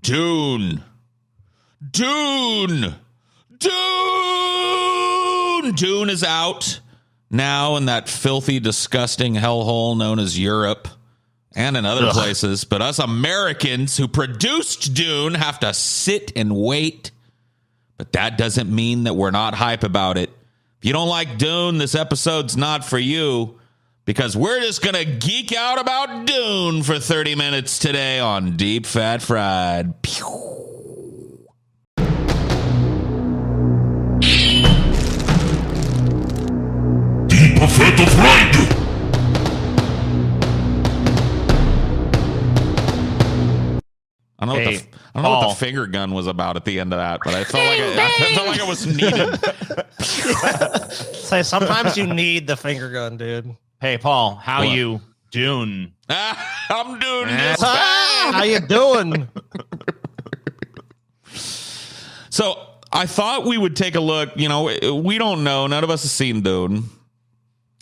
Dune. Dune is out now in that filthy, disgusting hellhole known as Europe and in other places. But us Americans who produced Dune have to sit and wait. But that doesn't mean that we're not hype about it. If you don't like Dune, this episode's not for you, because we're just going to geek out about Dune for 30 minutes today on Deep Fat Fried. Pew. Deep Fat Fried. I don't know what the finger gun was about at the end of that, but I felt like it was needed. Say sometimes you need the finger gun, dude. Hey, Paul, how you doing? I'm doing this. How you doing? So I thought we would take a look. You know, we don't know. None of us have seen Dune.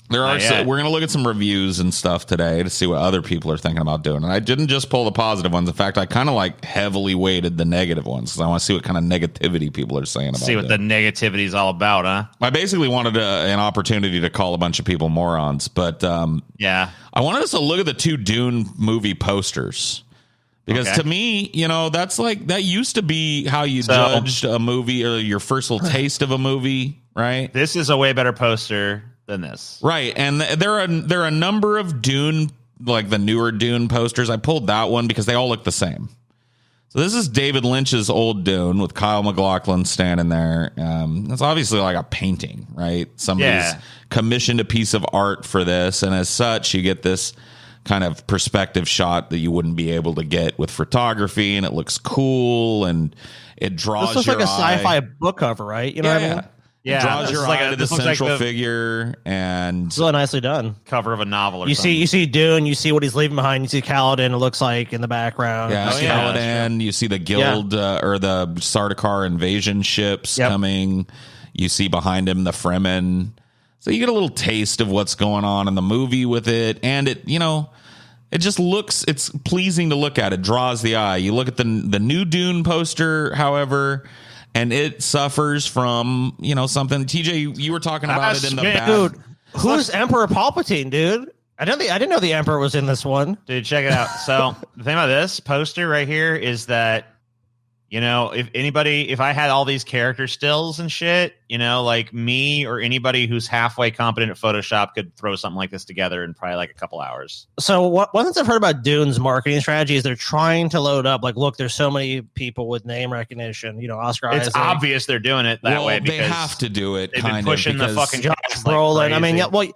We're going to look at some reviews and stuff today to see what other people are thinking about Dune. And I didn't just pull the positive ones. In fact, I kind of like heavily weighted the negative ones because I want to see what kind of negativity people are saying about it. See what the negativity is all about, huh? I basically wanted an opportunity to call a bunch of people morons. But I wanted us to look at the two Dune movie posters. Because to me, you know, that's like, that used to be how you judged a movie or your first little taste of a movie, right? This is a way better poster than this. Right. And there are a number of Dune, like the newer Dune posters. I pulled that one because they all look the same. So this is David Lynch's old Dune with Kyle MacLachlan standing there. It's obviously like a painting, right? Somebody's commissioned a piece of art for this. And as such, you get this kind of perspective shot that you wouldn't be able to get with photography. And it looks cool and it draws this looks your like a eye. sci-fi book cover, right? You know what I mean? Yeah, draws your eye to the central figure, and it's really nicely done. Cover of a novel. Or you something. see Dune. You see what he's leaving behind. You see Kaladin. It looks like in the background. Yeah, Kaladin. You see the guild or the Sardaukar invasion ships coming. You see behind him the Fremen. So you get a little taste of what's going on in the movie with it, and it just looks. It's pleasing to look at. It draws the eye. You look at the new Dune poster, however. And it suffers from, something. TJ, you were talking about it in the back. Dude, who's Emperor Palpatine, dude? I didn't know the Emperor was in this one. Dude, check it out. So the thing about this poster right here is that, if I had all these character stills and shit, like me or anybody who's halfway competent at Photoshop could throw something like this together in probably like a couple hours. So one thing I've heard about Dune's marketing strategy is they're trying to load up. Like, look, there's so many people with name recognition. Oscar Isaac. It's obvious they're doing it that way because they have to do it. They've been pushing the fucking Josh Brolin. I mean,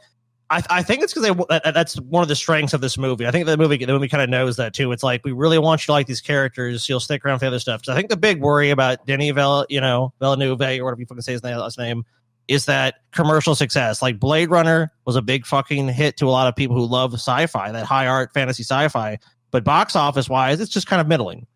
I think it's because that's one of the strengths of this movie. I think the movie kind of knows that too. It's like, we really want you to like these characters. You'll stick around for the other stuff. So I think the big worry about Denis Villeneuve or whatever you fucking say his last name is that commercial success. Like Blade Runner was a big fucking hit to a lot of people who love sci-fi, that high art fantasy sci-fi. But box office wise, it's just kind of middling.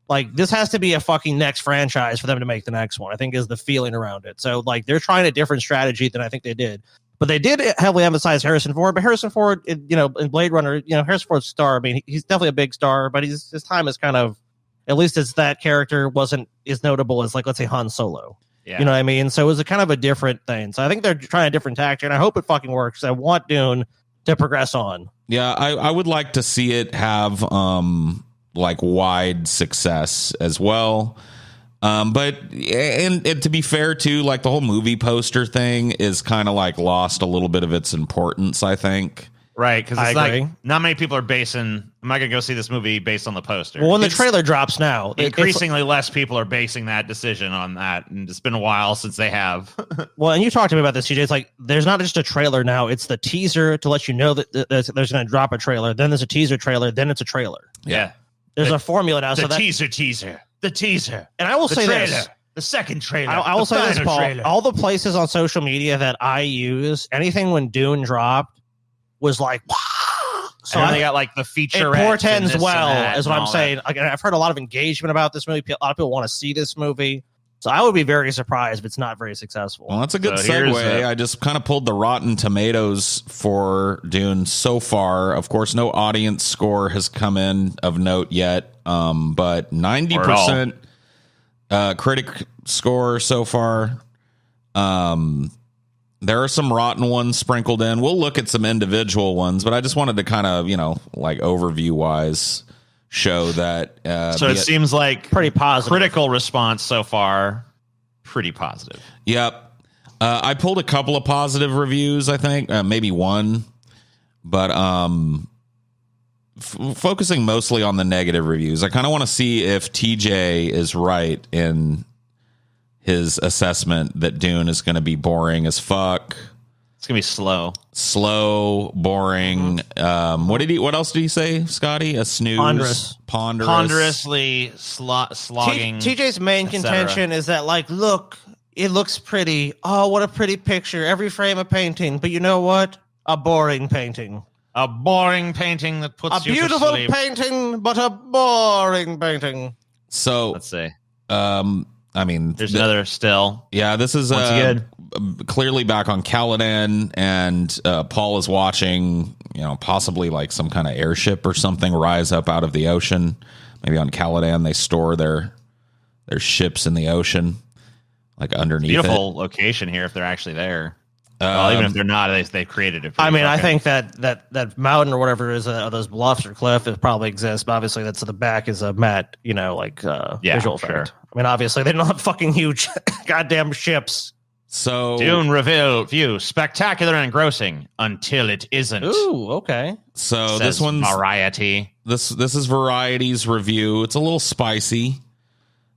Like, this has to be a fucking next franchise for them to make the next one, I think, is the feeling around it. So like, they're trying a different strategy than I think they did. But they did heavily emphasize Harrison Ford. But Harrison Ford, in Blade Runner, Harrison Ford's star. I mean, he's definitely a big star, but his time is kind of, at least as that character wasn't as notable as, like, let's say Han Solo. Yeah. You know what I mean? So it was a kind of a different thing. So I think they're trying a different tactic, and I hope it fucking works. I want Dune to progress on. Yeah, I would like to see it have like wide success as well. But to be fair too, like the whole movie poster thing is kind of like lost a little bit of its importance, I think. Right, because it's like not many people are basing. I'm not gonna go see this movie based on the poster. Well, when the trailer drops now, increasingly less people are basing that decision on that, and it's been a while since they have. Well, and you talked to me about this, CJ. It's like there's not just a trailer now; it's the teaser to let you know that there's going to drop a trailer. Then there's a teaser trailer. Then it's a trailer. Yeah, there's a formula now. The teaser, and I will say this. The second trailer. I will say this, Paul. Trailer. All the places on social media that I use, anything when Dune dropped was like, wow. So they got like the feature. It portends well, is what I'm saying. Like, I've heard a lot of engagement about this movie. A lot of people want to see this movie. So I would be very surprised if it's not very successful. Well, that's a good segue. I just kind of pulled the Rotten Tomatoes for Dune so far. Of course, no audience score has come in of note yet, but 90% critic score so far. There are some rotten ones sprinkled in. We'll look at some individual ones, but I just wanted to kind of, like overview wise show that. So it seems like pretty positive. Critical response so far, pretty positive. Yep. I pulled a couple of positive reviews, I think, maybe one, but focusing mostly on the negative reviews. I kind of want to see if TJ is right in his assessment that Dune is going to be boring as fuck. It's going to be slow, boring. What else did he say, Scotty? A snooze, ponderously slogging. TJ's main contention is that, like, look, it looks pretty. Oh, what a pretty picture. Every frame a painting. But you know what? A boring painting. A boring painting that puts you to sleep. A beautiful painting, but a boring painting. So let's see. I mean, there's another still. Yeah, this is clearly back on Caladan, and Paul is watching, possibly like some kind of airship or something rise up out of the ocean. Maybe on Caladan they store their ships in the ocean, like underneath. Beautiful location here if they're actually there. Even if they're not, they created it. I mean, I think that mountain or whatever is those bluffs or cliff, it probably exists. But obviously, that's at the back is a matte, visual effect. Sure. I mean, obviously, they don't have fucking huge goddamn ships. So Dune reveal view spectacular and engrossing until it isn't. Ooh, okay. So this one's Variety. This is Variety's review. It's a little spicy.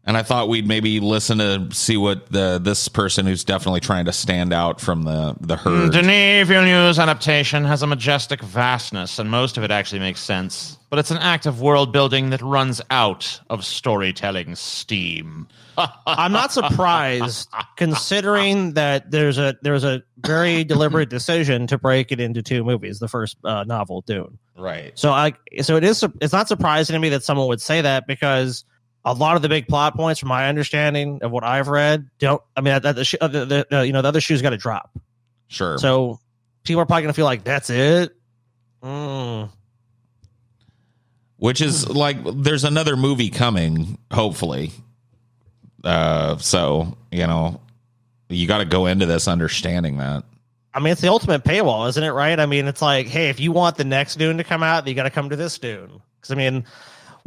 And I thought we'd maybe listen to see what this person who's definitely trying to stand out from the herd. Denis Villeneuve's adaptation has a majestic vastness, and most of it actually makes sense. But it's an act of world building that runs out of storytelling steam. I'm not surprised, considering that there's a very deliberate decision to break it into two movies. The first novel, Dune. Right. So it's not surprising to me that someone would say that, because a lot of the big plot points, from my understanding of what I've read, the other shoe's got to drop. Sure. So people are probably going to feel like that's it. Which is like, there's another movie coming, hopefully. So, you got to go into this understanding that. I mean, it's the ultimate paywall, isn't it? Right? I mean, it's like, hey, if you want the next Dune to come out, you got to come to this Dune. Because I mean,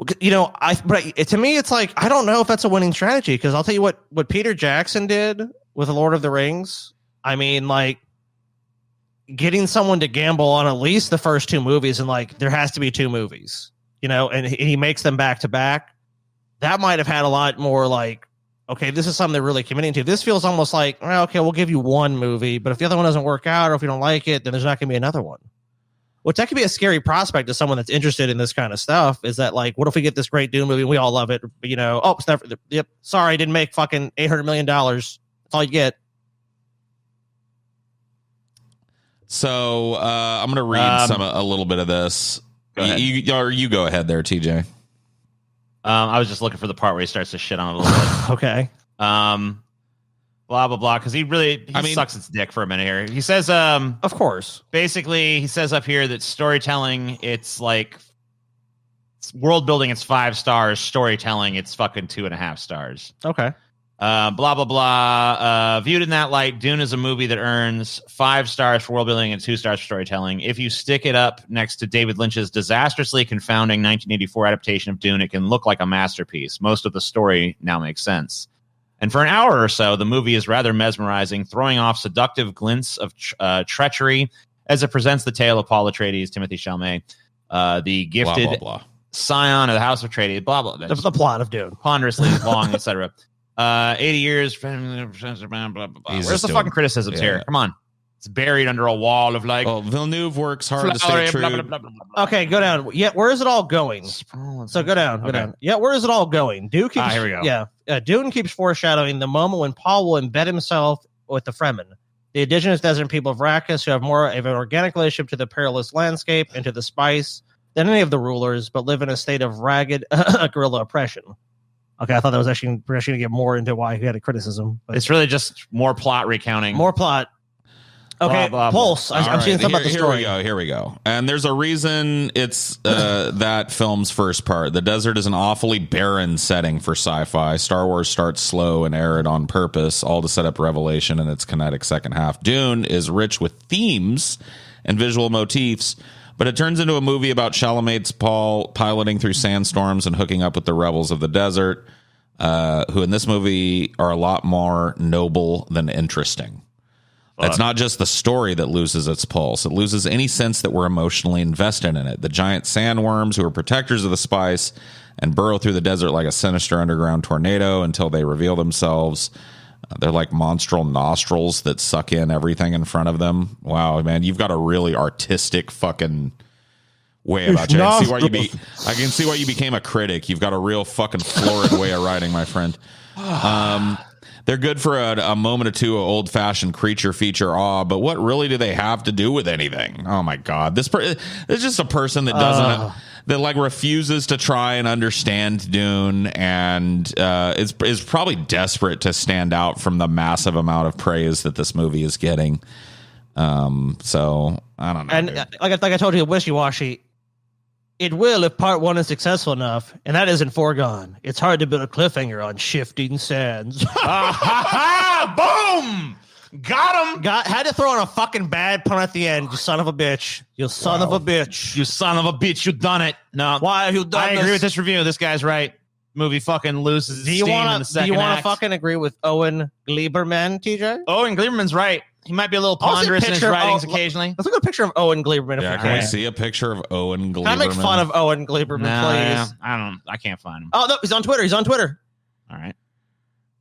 to me, it's like, I don't know if that's a winning strategy, because I'll tell you what Peter Jackson did with The Lord of the Rings. I mean, like, getting someone to gamble on at least the first two movies, and like, there has to be two movies, and he makes them back to back. That might have had a lot more like, okay, this is something they're really committing to. This feels almost like, well, okay, we'll give you one movie, but if the other one doesn't work out, or if you don't like it, then there's not going to be another one. Which that could be a scary prospect to someone that's interested in this kind of stuff. Is that like, what if we get this great Dune movie and we all love it? It's never. Yep, sorry, didn't make fucking $800 million. That's all you get. So I'm going to read a little bit of this. You go ahead there, TJ. I was just looking for the part where he starts to shit on it a little bit. Okay. Blah blah blah, because he sucks its dick for a minute here. He says, of course. Basically, he says up here that storytelling, it's like world building, it's 5 stars. Storytelling, it's fucking 2.5 stars. Okay. Blah blah blah. Viewed in that light, Dune is a movie that earns 5 stars for world building and 2 stars for storytelling. If you stick it up next to David Lynch's disastrously confounding 1984 adaptation of Dune, it can look like a masterpiece. Most of the story now makes sense. And for an hour or so, the movie is rather mesmerizing, throwing off seductive glints of treachery as it presents the tale of Paul Atreides, Timothée Chalamet, the gifted scion of the House of Atreides, blah, blah, blah. The plot of Dune. Ponderously long, etc. 80 years. Blah, blah, blah. Where's the fucking criticisms here? Come on. It's buried under a wall of like. Well, Villeneuve works hard to stay true. Blah, blah, blah, blah, blah. Okay, go down. Yeah, where is it all going? So go down. Go down. Yeah, where is it all going? Dune keeps. Here we go. Yeah, Dune keeps foreshadowing the moment when Paul will embed himself with the Fremen, the indigenous desert people of Arrakis, who have more of an organic relationship to the perilous landscape and to the spice than any of the rulers, but live in a state of ragged guerrilla oppression. Okay, I thought that was actually we're actually going to get more into why he had a criticism. But It's really just more plot recounting. more plot. Okay, Blah, blah, blah. Pulse. I'm seeing something about the story. Here we go. And there's a reason it's that film's first part. The desert is an awfully barren setting for sci-fi. Star Wars starts slow and arid on purpose, all to set up Revelation and its kinetic second half. Dune is rich with themes and visual motifs, but it turns into a movie about Chalamet's Paul piloting through sandstorms and hooking up with the rebels of the desert, who in this movie are a lot more noble than interesting. It's not just the story that loses its pulse. It loses any sense that we're emotionally invested in it. The giant sandworms who are protectors of the spice and burrow through the desert like a sinister underground tornado until they reveal themselves. They're like monstrous nostrils that suck in everything in front of them. Wow, man, you've got a really artistic fucking way about you. I can see why you became a critic. You've got a real fucking florid way of writing, my friend. They're good for a moment or two of old-fashioned creature feature awe, but what really do they have to do with anything? Oh my god, this is just a person that doesn't that like refuses to try and understand Dune, and is probably desperate to stand out from the massive amount of praise that this movie is getting. So I don't know. And like I told you, wishy-washy. It will if part one is successful enough, and that isn't foregone. It's hard to build a cliffhanger on shifting sands. Boom! Got him! Had to throw in a fucking bad pun at the end, you son of a bitch. You son of a bitch. You son of a bitch, you done it. No. Why have you done I this? agree with this review. This guy's right. Movie fucking loses its steam in the second Do you want act. to fucking agree with Owengleberman, TJ? Owengleberman's right. He might be a little ponderous in his writings occasionally. Let's look at a picture of Owengleberman. Yeah, can we see a picture of Owengleberman? Can I make fun of Owengleberman, please? I can't find him. Oh, no, he's on Twitter. All right.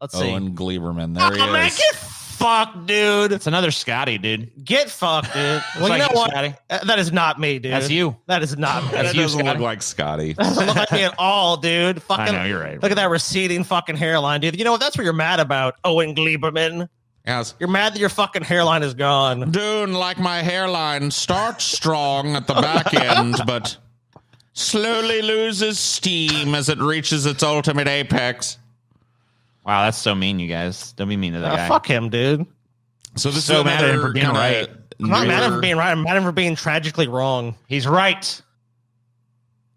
Let's see. Owengleberman. There he Man, is. get fucked, dude. It's another Scotty, dude. Get fucked, dude. Well, like you know you, what? Scotty. That is not me, dude. That's you. That is not me. That's That you, doesn't look Scotty. like Scotty. Doesn't look like me at all, dude. Fucking, I know, you're right. Look at that receding fucking hairline, dude. You know what? That's what you're mad about, Owengleberman. Yes. You're mad that your fucking hairline is gone. Dune, like my hairline, starts strong at the back end, but slowly loses steam as it reaches its ultimate apex. Wow, that's so mean, you guys. Don't be mean to that guy. Fuck him, dude. So this So is mad at him for being kinda right. I'm not mad at him for newer- being right. I'm mad at him for being tragically wrong. He's right.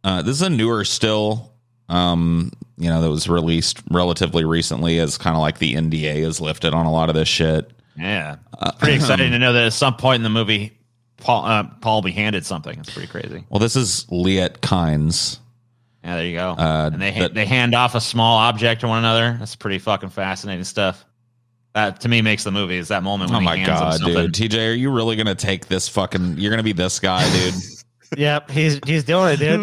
This is a newer still, that was released relatively recently, as kind of like the NDA is lifted on a lot of this shit. Yeah. Pretty exciting to know that at some point in the movie, Paul will be handed something. It's pretty crazy. Well, this is Leah Kynes. Yeah, there you go. And they hand off a small object to one another. That's pretty fucking fascinating stuff. That to me makes the movie is that moment when Oh he my hands god, him something. dude! TJ, are you really gonna take this fucking? You're gonna be this guy, dude. Yep, he's doing it, dude.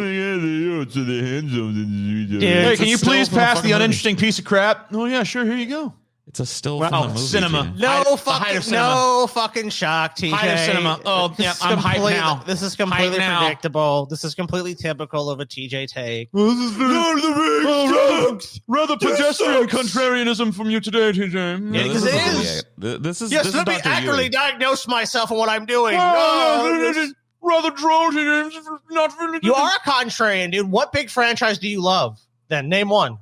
Dude, Hey, It's can a you still please from the pass fucking the movie. uninteresting piece of crap? Oh yeah, sure. Here you go. It's a still Wow, from the movie. cinema. TJ. No The height fucking of cinema. no fucking shock, TJ. Height of cinema. Oh, This yeah, is I'm hyped completely- now. This is completely Hyped now. predictable. This is completely typical of a TJ take. Rather pedestrian contrarianism from you today, TJ. Yeah, No, because this it is is. This is Yes, this is let me Dr. accurately Yui. diagnose myself on what I'm doing. Rather droll, TJ. Not really. You are a contrarian, dude. What big franchise do you love? Then name one.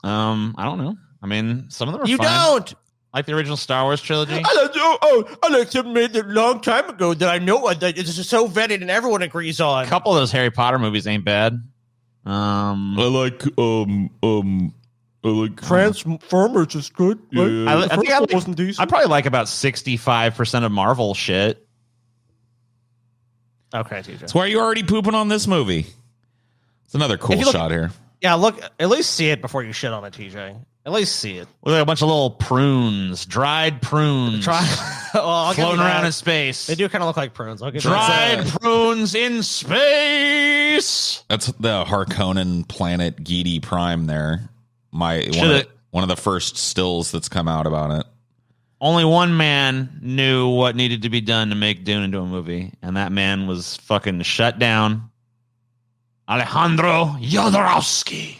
I don't know. I mean, some of them are You fine. don't. Like the original Star Wars trilogy. I like to admit that a long time ago that I know that it's just so vetted and everyone agrees on. A couple of those Harry Potter movies ain't bad. I like Transformers is good. right? I think I like- wasn't decent. I probably like about 65% of Marvel shit. Okay, TJ. So why are you already pooping on this movie? It's another cool If you look- shot here. Yeah, look. At least see it before you shit on it, TJ. At least see it. Look like a bunch of little prunes, dried prunes, Try. Well, I'll give you floating around that. in space. They do kind of look like prunes. I'll give you Dried that. prunes in space. That's the Harkonnen planet Geedy Prime there. One of the first stills that's come out about it. Only one man knew what needed to be done to make Dune into a movie, and that man was fucking shut down. Alejandro Jodorowsky.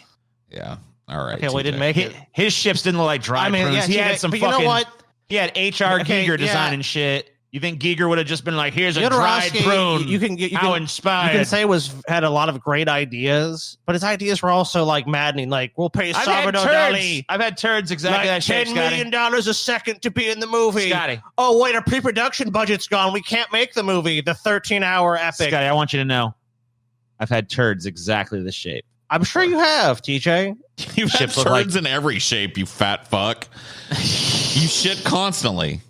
Yeah. All right. Okay, well, he didn't TJ. make it. His ships didn't look like dried prunes. yeah, He TJ, had some but fucking. you know what? He had H.R. Okay, Giger yeah. designing shit. You think Giger would have just been like, "Here's a dried prune"? You can inspired. You can say had a lot of great ideas, but his ideas were also like maddening. Like, we'll pay Salvador Dali. I've had turds exactly like that shape, $10 million a second to be in the movie. Scotty. Oh wait, our pre-production budget's gone. We can't make the movie. The 13-hour epic. Scotty, I want you to know, I've had turds exactly this shape. I'm sure you have, TJ. You've had turds in every shape, you fat fuck. You shit constantly.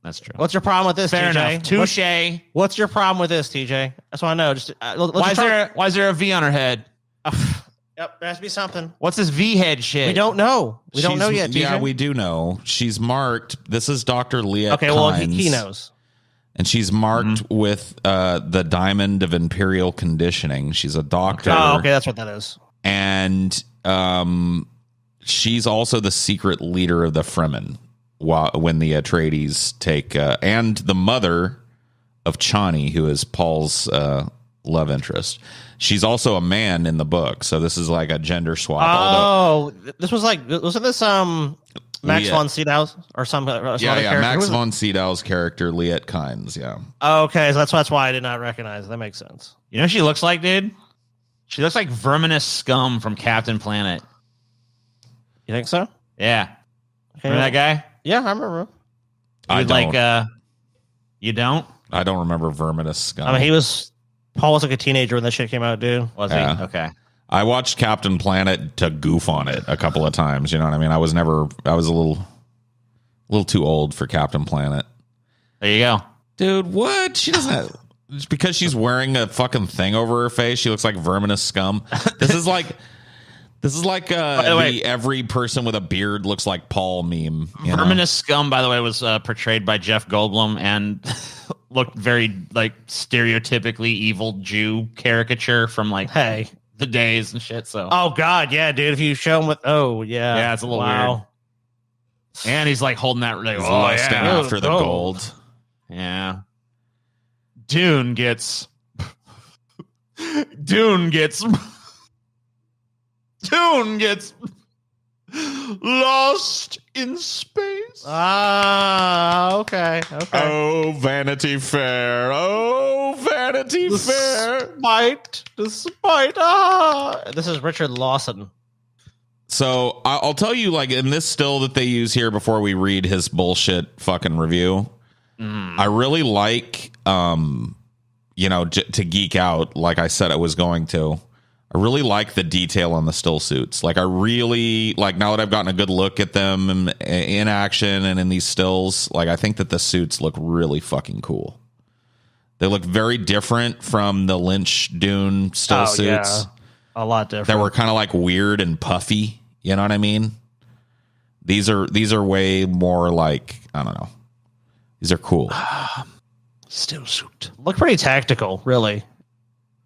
That's true. What's your problem with this, Fair TJ? enough. Touche. What's your problem with this, TJ? That's what I know. Just why is there a V on her head? Yep, there has to be something. What's this V head shit? We don't know. We don't know yet, TJ. Yeah, we do know. She's marked. This is Dr. Leah. Okay, well, he knows. And she's marked with the Diamond of Imperial Conditioning. She's a doctor. Oh, okay, that's what that is. And she's also the secret leader of the Fremen when the Atreides take... and the mother of Chani, who is Paul's love interest. She's also a man in the book, so this is like a gender swap. Oh, this was like... Wasn't this... Max von Sydow's or some other character? Max von Sydow's character, Liet Kynes, yeah. Okay, so that's why I did not recognize it. That makes sense. You know what she looks like, dude? She looks like verminous scum from Captain Planet. You think so? Yeah. Okay, remember that guy? Yeah, I remember. I don't. You don't? I don't remember verminous scum. I mean, Paul was like a teenager when that shit came out, dude. Was he? Okay. I watched Captain Planet to goof on it a couple of times. You know what I mean? I was a little too old for Captain Planet. There you go. Dude, what? She doesn't just because she's wearing a fucking thing over her face, she looks like verminous scum. This is like the every person with a beard looks like Paul meme. Verminous scum, by the way, was portrayed by Jeff Goldblum and looked very like stereotypically evil Jew caricature from like the days and shit. So god, yeah, dude. If you show him yeah, it's a little weird. And he's like holding that like after the gold. Yeah. Dune gets lost in space. Okay. Oh, Vanity Fair. Oh, Vanity Fair. Despite. This is Richard Lawson. So I'll tell you, like, in this still that they use here before we read his bullshit fucking review, I really like, to geek out, like I said I was going to. I really like the detail on the still suits. Like, I really, like, now that I've gotten a good look at them in action and in these stills, like, I think that the suits look really fucking cool. They look very different from the Lynch Dune still suits. Yeah. A lot different. That were kind of like weird and puffy. You know what I mean? These are way more like, I don't know. These are cool. Still suit. Look pretty tactical, really.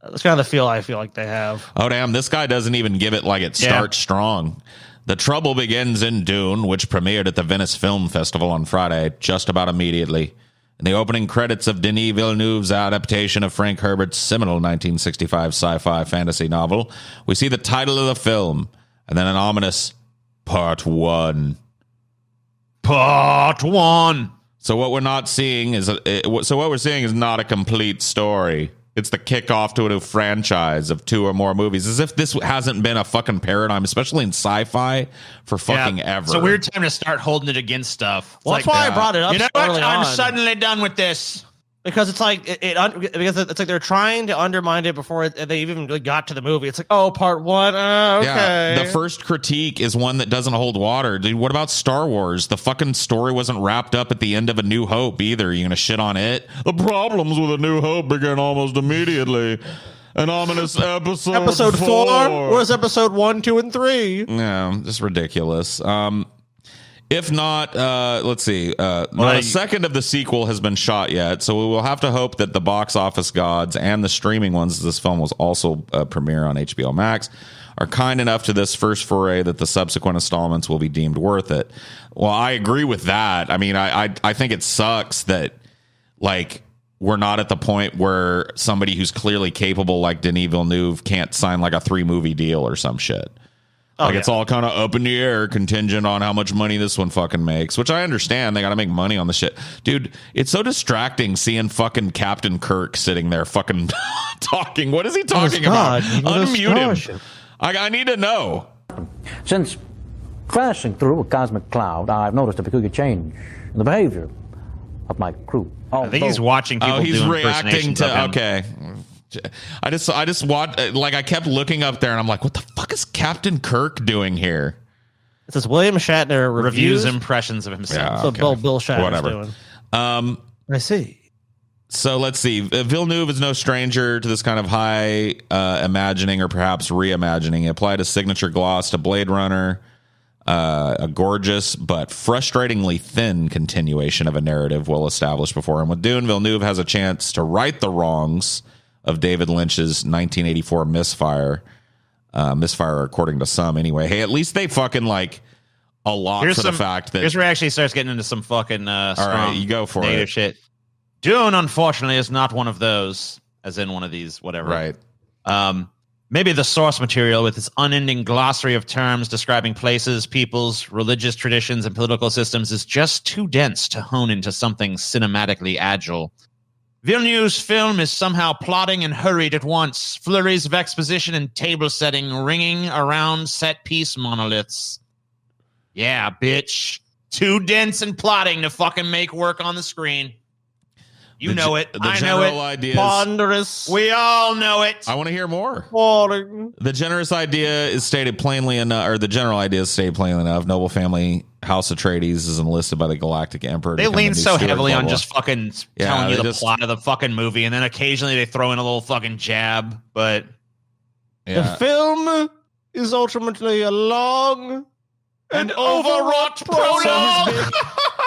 That's kind of the feel I feel like they have. Oh, damn. This guy doesn't even give it like it starts strong. The trouble begins in Dune, which premiered at the Venice Film Festival on Friday, just about immediately. In the opening credits of Denis Villeneuve's adaptation of Frank Herbert's seminal 1965 sci-fi fantasy novel, we see the title of the film, and then an ominous Part 1. Part 1. So what we're seeing is not a complete story. It's the kickoff to a new franchise of 2 or more movies, as if this hasn't been a fucking paradigm, especially in sci-fi, for fucking ever. It's a weird time to start holding it against stuff. Well, that's why I brought it up. You know what? Early I'm on. suddenly done with this. Because it's like because it's like they're trying to undermine it before they even really got to the movie. It's like, part 1, okay. Yeah, the first critique is one that doesn't hold water. Dude, what about Star Wars? The fucking story wasn't wrapped up at the end of A New Hope either. You gonna shit on it? The problems with A New Hope began almost immediately. An ominous episode 4. Where's episode 1, 2, and 3? Yeah, just ridiculous. If not, let's see. Not a second of the sequel has been shot yet, so we will have to hope that the box office gods and the streaming ones this film was also premiere on HBO Max are kind enough to this first foray that the subsequent installments will be deemed worth it. Well, I agree with that. I mean, I think it sucks that, like, we're not at the point where somebody who's clearly capable, like Denis Villeneuve, can't sign like a 3-movie deal or some shit. It's all kind of up in the air, contingent on how much money this one fucking makes, which I understand. They got to make money on the shit. Dude, it's so distracting seeing fucking Captain Kirk sitting there fucking talking. What is he talking about? Unmute him. I need to know. Since crashing through a cosmic cloud, I've noticed a peculiar change in the behavior of my crew. I think he's watching people he's do reacting to him. Okay. I just watched, like, I kept looking up there and I'm like, what the fuck is Captain Kirk doing here? It says William Shatner reviews impressions of himself. Yeah, so Bill Shatner's doing. I see. So let's see. Villeneuve is no stranger to this kind of high imagining or perhaps reimagining. He applied a signature gloss to Blade Runner, a gorgeous but frustratingly thin continuation of a narrative well established before him. With Dune, Villeneuve has a chance to right the wrongs of David Lynch's 1984 misfire. Misfire, according to some, anyway. Hey, at least they fucking like a lot for the fact that. Here's where it actually starts getting into some fucking strong all right, you go for negative it. shit. Dune, unfortunately, is not one of those, as in one of these, whatever. Right. Maybe the source material with its unending glossary of terms describing places, peoples, religious traditions, and political systems is just too dense to hone into something cinematically agile. Villeneuve's film is somehow plotting and hurried at once, flurries of exposition and table setting ringing around set-piece monoliths. Yeah, bitch. Too dense and plotting to fucking make work on the screen. You know it. I know it. Ideas, ponderous. We all know it. I want to hear more. Boring. The generous idea is stated plainly enough, or the general idea is stated plainly enough. Noble family House Atreides is enlisted by the Galactic Emperor. They lean so heavily on just fucking telling you the plot of the fucking movie, and then occasionally they throw in a little fucking jab. But the film is ultimately a long and overwrought prologue.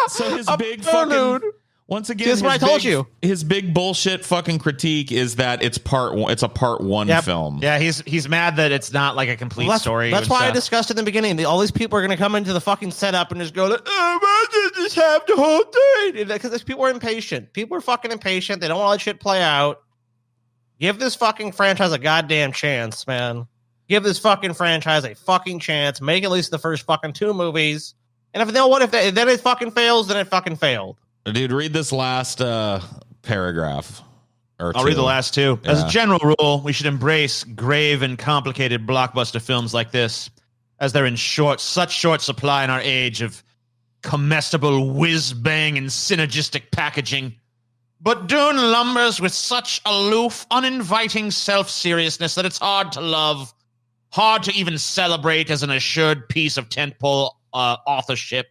So his big fucking. Once again, that's what I told you. His big bullshit fucking critique is that it's part one. It's a part one film. Yeah, he's mad that it's not like a complete story. That's why I discussed in the beginning. All these people are going to come into the fucking setup and just go, "Oh, why did just have the whole thing?" Because people are impatient. People are fucking impatient. They don't want to let shit play out. Give this fucking franchise a goddamn chance, man. Give this fucking franchise a fucking chance. Make at least the first fucking 2 movies. And if then it fucking fails, then it fucking failed. Dude, read this last paragraph. I'll read the last 2. Yeah. As a general rule, we should embrace grave and complicated blockbuster films like this, as they're in such short supply in our age of comestible whiz-bang and synergistic packaging. But Dune lumbers with such aloof, uninviting self-seriousness that it's hard to love, hard to even celebrate as an assured piece of tentpole authorship.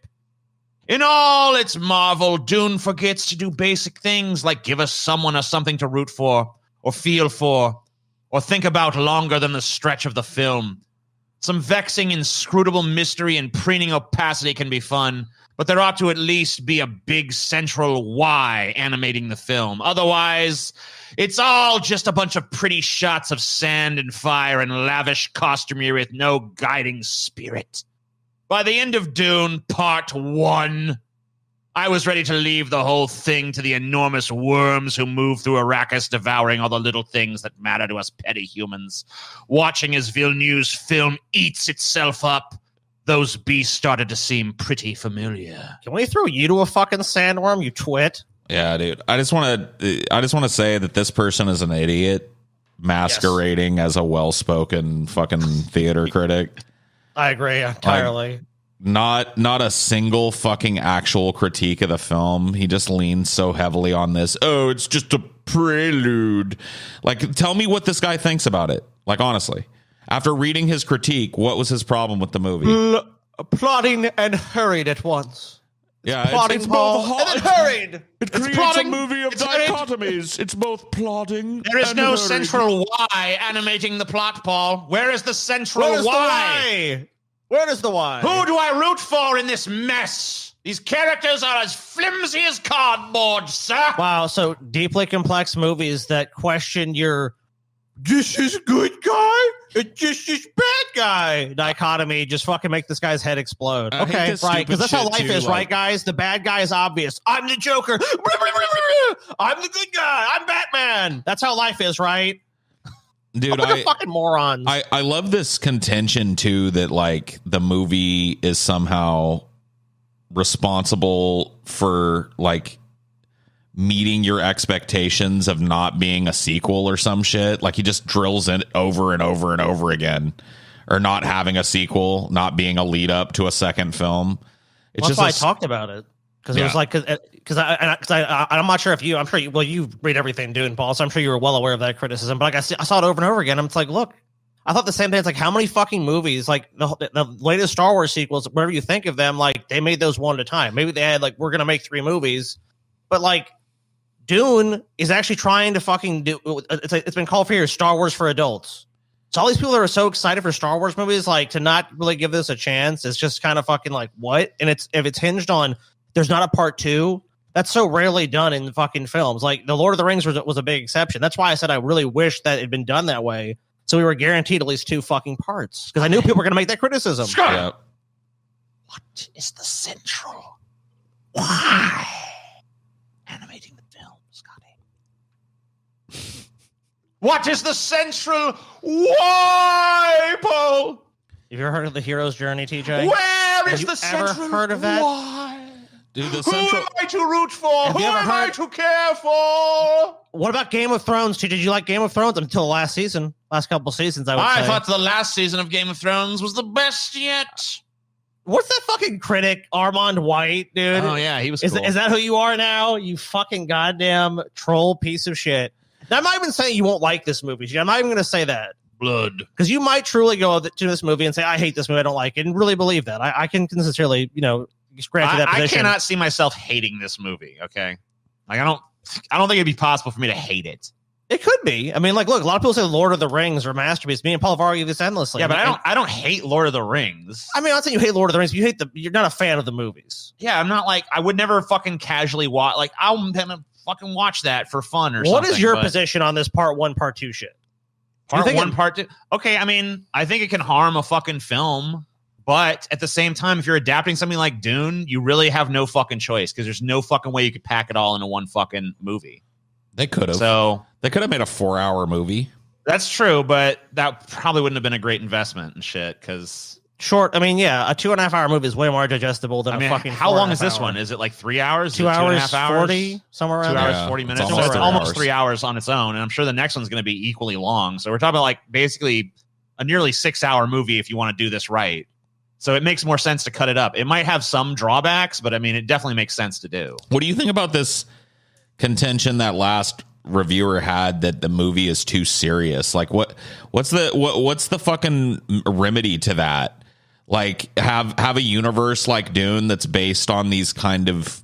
In all its marvel, Dune forgets to do basic things like give us someone or something to root for, or feel for, or think about longer than the stretch of the film. Some vexing, inscrutable mystery and preening opacity can be fun, but there ought to at least be a big central why animating the film. Otherwise, it's all just a bunch of pretty shots of sand and fire and lavish costumery with no guiding spirit. By the end of Dune Part 1, I was ready to leave the whole thing to the enormous worms who move through Arrakis, devouring all the little things that matter to us petty humans. Watching as Villeneuve's film eats itself up, those beasts started to seem pretty familiar. Can we throw you to a fucking sandworm, you twit? Yeah, dude. I just want to say that this person is an idiot masquerading as a well-spoken fucking theater critic. I agree entirely. Like, not a single fucking actual critique of the film. He just leans so heavily on this. Oh, it's just a prelude. Like, tell me what this guy thinks about it. Like, honestly, after reading his critique, what was his problem with the movie? Plotting and hurried at once. Yeah, plotting both and then hurried. It creates a movie of dichotomies. It's both plotting. There is and no hurried. central why animating the plot, Paul. Where is the central why? Where is the why? Who do I root for in this mess? These characters are as flimsy as cardboard, sir. Wow, so deeply complex movies that question your this is good guy and this is bad guy dichotomy just fucking make this guy's head explode. Okay, right, because that's how life is, right, guys? The bad guy is obvious. I'm the Joker. I'm the good guy. I'm Batman. That's how life is, right? Dude, What a fucking morons. I love this contention too that like the movie is somehow responsible for like meeting your expectations of not being a sequel or some shit. Like he just drills it over and over and over again, or not having a sequel, not being a lead up to a second film. It's that's just why I talked about it, because it was like because I'm not sure if you, I'm sure you, well, you read everything Dune, Paul, so I'm sure you were well aware of that criticism. But like I saw it over and over again. I'm like, look, I thought the same thing. It's like, how many fucking movies, like the latest Star Wars sequels, whatever you think of them, like they made those one at a time. Maybe they had like, we're gonna make 3 movies, but like Dune is actually trying to fucking do. It's been called for years Star Wars for adults. So all these people that are so excited for Star Wars movies, like to not really give this a chance, it's just kind of fucking like what? And if it's hinged on there's not a part 2, that's so rarely done in fucking films. Like the Lord of the Rings was a big exception. That's why I said I really wish that it had been done that way, so we were guaranteed at least 2 fucking parts, because I knew people were going to make that criticism. yeah. What is the central? Why animating the film, Scotty? What is the central why, Paul? Have you ever heard of the hero's journey, TJ? Where is Have the you ever central heard of that? why? Dude, the Who central am I to root for? Have Who you ever am I heard- to care for? What about Game of Thrones? Did you like Game of Thrones until last season? Last couple seasons, I would say. I thought the last season of Game of Thrones was the best yet. What's that fucking critic, Armand White, dude? Oh yeah, he was Is, cool. is that who you are now? You fucking goddamn troll piece of shit. Now, I'm not even saying you won't like this movie. I'm not even going to say that. blood? Because you might truly go to this movie and say, I hate this movie, I don't like it, and really believe that. I can sincerely, grant you that I position. cannot see myself hating this movie. Okay, like I don't think it'd be possible for me to hate it. It could be. I mean, like, look, a lot of people say Lord of the Rings are masterpieces. Me and Paul have argued this endlessly. Yeah, but I don't hate Lord of the Rings. I mean, I'm not saying you hate Lord of the Rings. You're not a fan of the movies. Yeah, I'm not like I would never fucking casually watch. Like I'm gonna fucking watch that for fun or something. What is your but position on this part 1, part 2 shit? Part think 1, it- part 2. Okay, I mean, I think it can harm a fucking film, but at the same time, if you're adapting something like Dune, you really have no fucking choice because there's no fucking way you could pack it all into one fucking movie. they could have. So They could have made a 4-hour movie. that's true, but that probably wouldn't have been a great investment and shit. Because Short. I mean, yeah, a 2.5 hour movie is way more digestible than I mean, a fucking. how long 4.5 is this hour. one? Is it like 3 hours? 2 Is it hours, 2.5 hours? 40, somewhere 2 around hours, there. Yeah, 40 it's minutes. almost So it's 3 almost hours. 3 hours on its own. And I'm sure the next one's going to be equally long. So we're talking about like basically a nearly 6-hour movie if you want to do this right. So it makes more sense to cut it up. It might have some drawbacks, but I mean, it definitely makes sense to do. What do you think about this contention that last reviewer had that the movie is too serious? Like what's the fucking remedy to that? Like have a universe like Dune that's based on these kind of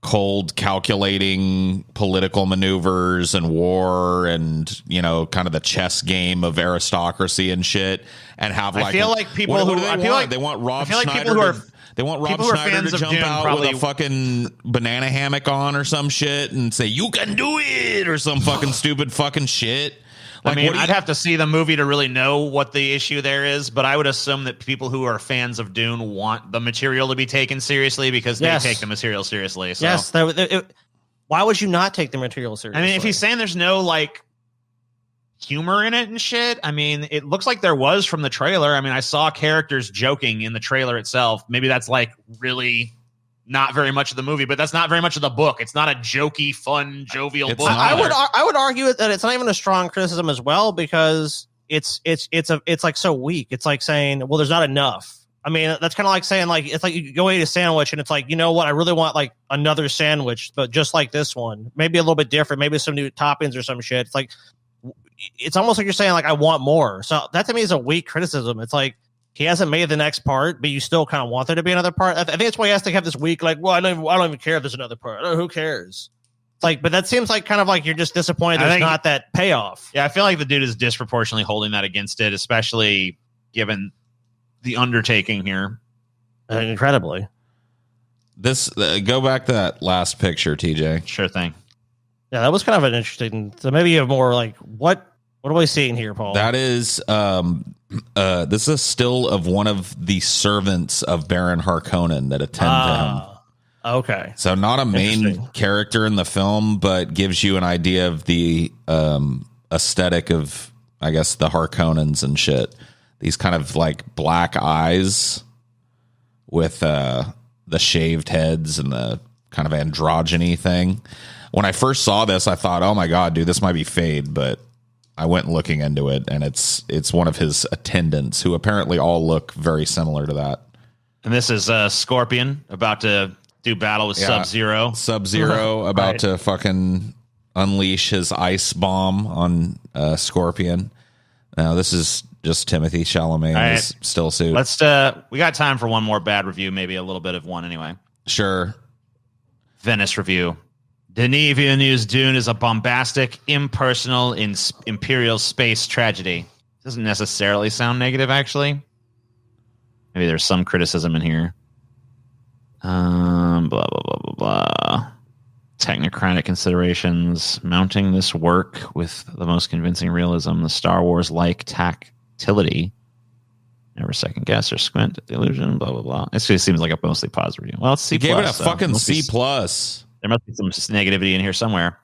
cold calculating political maneuvers and war and kind of the chess game of aristocracy and shit, and have like I feel like people what who do they I feel want? like They want Rob I feel like Schneider people who are they want Rob people who are Schneider fans to of jump Dune out probably- with a fucking banana hammock on or some shit and say you can do it or some fucking stupid fucking shit. I mean, what do you- I'd have to see the movie to really know what the issue there is, but I would assume that people who are fans of Dune want the material to be taken seriously because they Yes. take the material seriously. So. Yes. Why would you not take the material seriously? I mean, if he's saying there's no like humor in it and shit, I mean, it looks like there was from the trailer. I mean, I saw characters joking in the trailer itself. Maybe that's like really not very much of the movie, but that's not very much of the book. It's not a jokey, fun, jovial It's book. not. I would argue that it's not even a strong criticism as well, because it's like so weak. It's like saying, well, there's not enough. I mean, that's kind of like saying, like, it's like you go eat a sandwich and it's like, you know what, I really want like another sandwich, but just like this one, maybe a little bit different, maybe some new toppings or some shit. It's like, it's almost like you're saying like, I want more. So that to me is a weak criticism. It's like, he hasn't made the next part, but you still kind of want there to be another part. I think that's why he has to have this week, like, well, I don't even care if there's another part. Who cares? It's like, but that seems like kind of like you're just disappointed there's not that payoff. Yeah, I feel like the dude is disproportionately holding that against it, especially given the undertaking here. Incredibly. this go back to that last picture, TJ. Sure thing. Yeah, that was kind of an interesting. So maybe you have more like what are we seeing here, Paul? That is this is a still of one of the servants of Baron Harkonnen that attend to him. Okay. So not a main Interesting. character in the film, but gives you an idea of the aesthetic of I guess the Harkonnens and shit. These kind of like black eyes with the shaved heads and the kind of androgyny thing. When I first saw this, I thought, oh my God, dude, this might be Fade, but I went looking into it, and it's one of his attendants who apparently all look very similar to that. And this is Scorpion about to do battle with Sub-Zero. Sub-Zero about to fucking unleash his ice bomb on Scorpion. Now, this is just Timothy Chalamet in his still suit. We got time for one more bad review, maybe a little bit of one anyway. Sure. Venice review. Denis Villeneuve's Dune is a bombastic, impersonal, imperial space tragedy. Doesn't necessarily sound negative, actually. Maybe there's some criticism in here. Blah, blah, blah, blah, blah. Technocratic considerations. Mounting this work with the most convincing realism, the Star Wars-like tactility. Never second guess or squint at the illusion, blah, blah, blah. It seems like a mostly positive review. Well, it's C+. He gave it a fucking C+. There must be some negativity in here somewhere.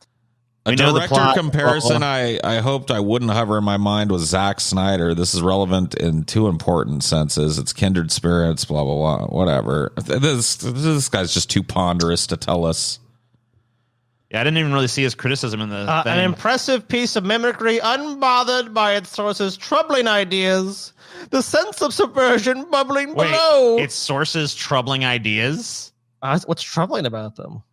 A director comparison I hoped I wouldn't hover in my mind was Zack Snyder. This is relevant in two important senses. It's kindred spirits, blah, blah, blah, whatever. This guy's just too ponderous to tell us. Yeah, I didn't even really see his criticism in the thing. An impressive piece of mimicry, unbothered by its source's troubling ideas. The sense of subversion bubbling below. Its source's troubling ideas? What's troubling about them?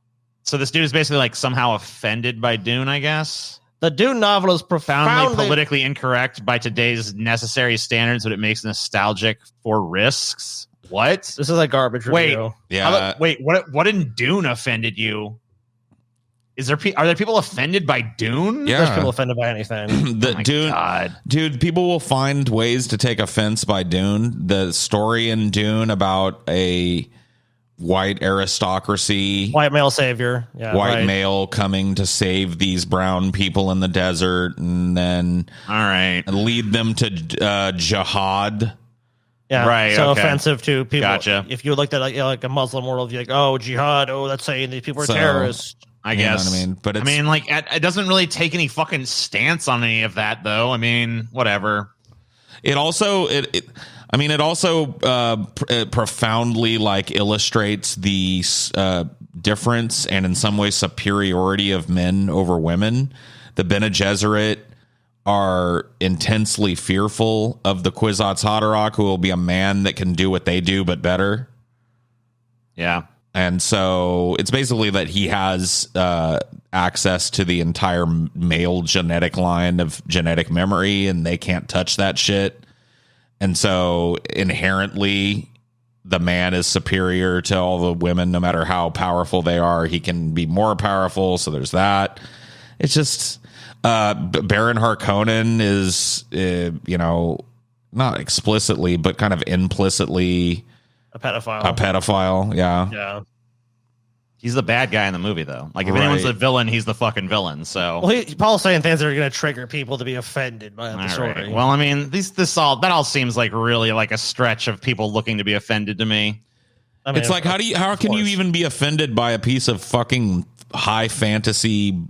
So this dude is basically like somehow offended by Dune, I guess. The Dune novel is profoundly politically incorrect by today's necessary standards, but it makes nostalgic for risks. What? This is a garbage review. What in Dune offended you? Are there people offended by Dune? Yeah. There's people offended by anything. God. Dude, people will find ways to take offense by Dune. The story in Dune about a white aristocracy, white male savior, male coming to save these brown people in the desert, and then lead them to jihad. Yeah, right. So offensive to people. Gotcha. If you looked at like a Muslim world, you're like, oh, jihad. Oh, that's saying these people are terrorists. I guess. You know what I mean? But it doesn't really take any fucking stance on any of that, though. I mean, whatever. It also profoundly like illustrates the difference and in some ways superiority of men over women. The Bene Gesserit are intensely fearful of the Kwisatz Haderach, who will be a man that can do what they do but better. Yeah. And so it's basically that he has access to the entire male genetic line of genetic memory, and they can't touch that shit. And so inherently, the man is superior to all the women, no matter how powerful they are. He can be more powerful. So there's that. It's just Baron Harkonnen is, not explicitly, but kind of implicitly a pedophile. Yeah. He's the bad guy in the movie, though. Like, if anyone's the villain, he's the fucking villain. So, Paul's saying things that are going to trigger people to be offended by the story. Right. Well, I mean, that all seems like really like a stretch of people looking to be offended to me. I mean, it's like, how can you even be offended by a piece of fucking high fantasy,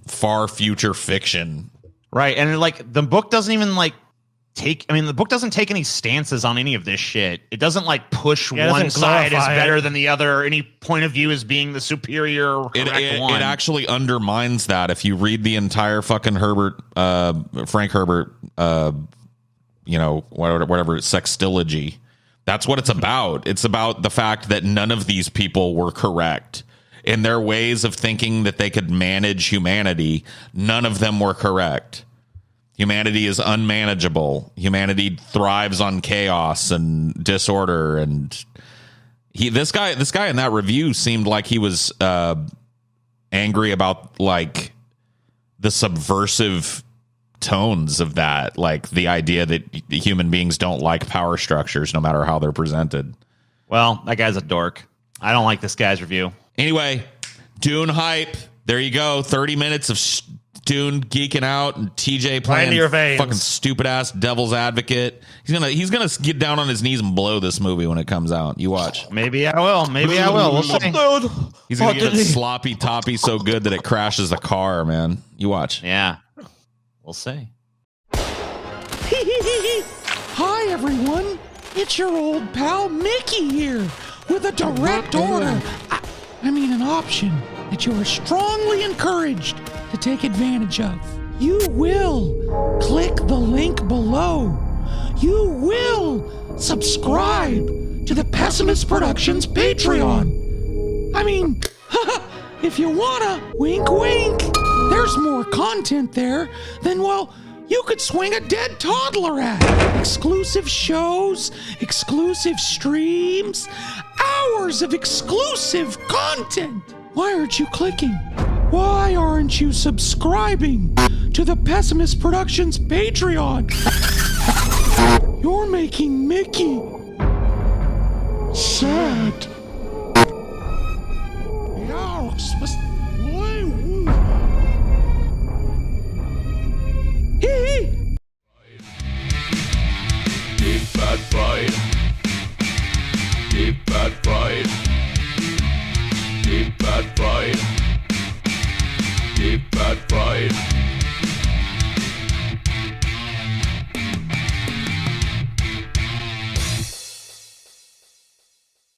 far future fiction? Right, and like the book doesn't even like the book doesn't take any stances on any of this shit. It doesn't like push one side is better than the other, or any point of view as being the superior correct one. It actually undermines that. If you read the entire fucking Frank Herbert, whatever sextilogy, that's what it's about. It's about the fact that none of these people were correct in their ways of thinking that they could manage humanity. None of them were correct. Humanity is unmanageable. Humanity thrives on chaos and disorder. And this guy in that review seemed like he was angry about like the subversive tones of that, like the idea that human beings don't like power structures no matter how they're presented. Well, that guy's a dork. I don't like this guy's review. Anyway, Dune hype. There you go. 30 minutes of Dune geeking out, and TJ playing fucking stupid ass devil's advocate. He's gonna get down on his knees and blow this movie when it comes out. You watch. Maybe I will. We'll see. He's gonna get it sloppy toppy so good that it crashes the car, man. You watch. Yeah. We'll see. Hi, everyone. It's your old pal Mickey here with a direct order. I mean, an option that you are strongly encouraged to take advantage of. You will click the link below. You will subscribe to the Pessimist Productions Patreon. I mean, if you wanna, wink wink, there's more content there than, well, you could swing a dead toddler at. Exclusive shows, exclusive streams, hours of exclusive content. Why aren't you clicking? Why aren't you subscribing to the Pessimist Productions Patreon? You're making Mickey sad. Ja, was